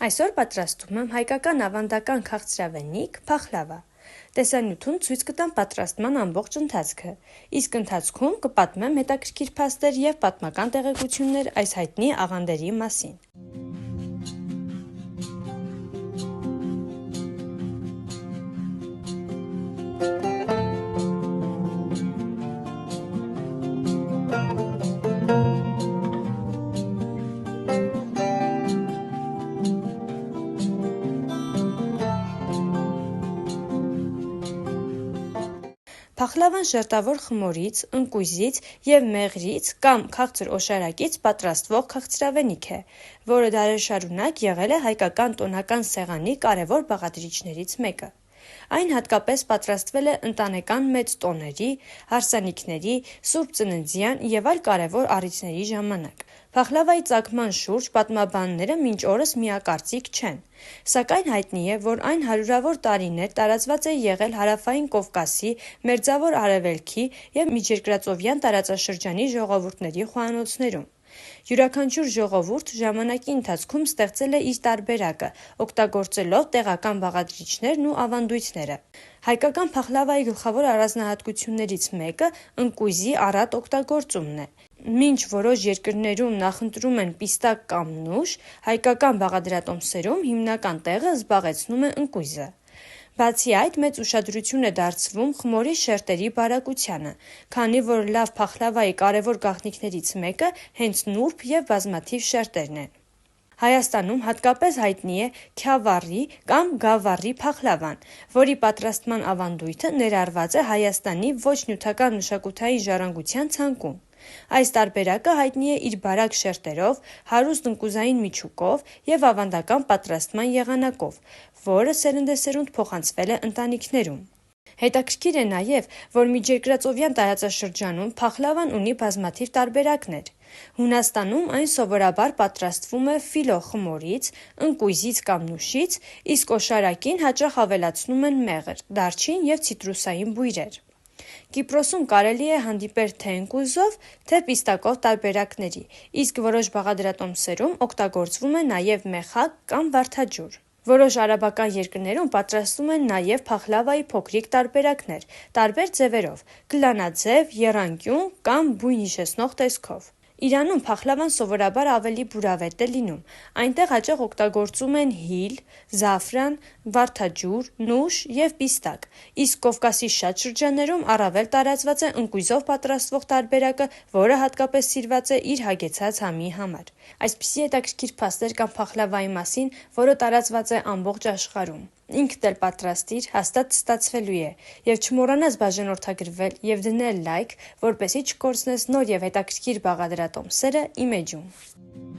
Այսօր պատրաստում եմ հայկական ավանդական քաղցրավենիք փախլավա։ Տեսանյութում ցույց կտամ պատրաստման ամբողջ ընթացքը, իսկ ընթացքում կպատմեմ հետաքրքիր փաստեր և պատմական տեղեկություններ այս հայտնի աղանդերի մասին։ Փախլավան շերտավոր խմորից, ընկույզից և մեղրից կամ քաղցր օշարակից պատրաստվող քաղցրավենիք է, որը դարեր շարունակ եղել է հայկական տոնական սեղանի կարևոր բաղադրիչներից մեկը։ Այն հատկապես պատրաստվել է ընտանեկան մեծ տոների, հարսանիքների, Սուրբ Ծննդյան և այլ կարևոր առիթների ժամանակ։ Փախլավայի ծագման շուրջ պատմաբանները մինչ օրս միակարծիք չեն, սակայն հայտնի է, որ այն հարյուրավոր տարիներ տարածված է եղել Հարավային Կովկասի, Մերձավոր Արևելքի և Միջերկրածովյան տարածաշրջանի ժողովուրդների խոհանոցներում։ Յուրաքանչյուր ժողովուրդ ժամանակի ընթացքում ստեղծել է իր տարբերակը, օգտագործելով տեղական բաղադրիչներն ու ավանդույթները։ Հայկական փախլավայի գլխավոր առանձնահատկություններից մեկը ընկույզի առատ օգտագործումն է։ Մինչ որոշ երկրներում նախընտրում են պիստակ կամ նուշ, հայկական բաղադրատոմսերում հիմնական տեղը զբաղեցնում է ընկույզը։ Բացի այդ, մեծ ուշադրություն է դարձվում խմորի շերտերի բարակությանը, քանի որ լավ փախլավայի կարևոր գաղտնիքներից մեկը հենց նուրբ և բազմաթիվ շերտերն են։ Հայաստանում հատկապես հայտնի է քյավառի կամ գավառի փախլավան, որի պատրաստման ավանդույթը ներառված է Հայաստանի ոչ նյութական մշակութային ժառանգության ցանկում։ Այս տարբերակը հայտնի է իր բարակ շերտերով, հարուստ ընկուզային միջուկով և ավանդական պատրաստման եղանակով, որը սերնդեսերունդ փոխանցվել է ընտանիքներում։ Հետաքրքիր է նաև, որ Միջերկրածովյան տարածաշրջանում փախլավան ունի բազմաթիվ տարբերակներ։ Հունաստանում այն սովորաբար պատրաստվում է ֆիլո խմորից, ընկույզից կամ նուշից, իսկ օշարակին հաճախ ավելացնում են մեղր, դարչին և ցիտրուսային բույրեր։ Կիպրոսում կարելի է հանդիպել թե ընկույզով, թե պիստակով տարբերակների, իսկ որոշ բաղադրատոմսերում օգտագործվում է նաև մեխակ կամ վարդաջուր։ Որոշ արաբական երկրներում պատրաստվում են նաև փախլավայի փոքրիկ տարբերակներ, տարբեր ձևերով՝ գլանաձև, եռանկյուն կամ բույն հիշեցնող տեսքով։ Իրանում փախլավան սովորաբար ավելի բուրավետ է լինում, այնտեղ հաճախ օգտագործում են հիլ, զաֆրան, վարդաջուր, նուշ և պիստակ, իսկ Կովկասի շատ շրջաններում առավել տարածված է ընկույզով պատրաստվող տարբերակը, որը հատկապես սիրված է իր հագեցած համի համար։ Այսպիսի հետաքրքիր փաստեր կան փախլավայի մասին, որը տարածված է ամբողջ աշխարհում։ Ինքդ էլ պատրաստիր, հաստատ ստացվելու է, և չմոռանաս բաժանորդագրվել և դնել լայք, որպեսզի չկորցնես նոր և հետաքրքիր բաղադրատոմսերը իմ էջում։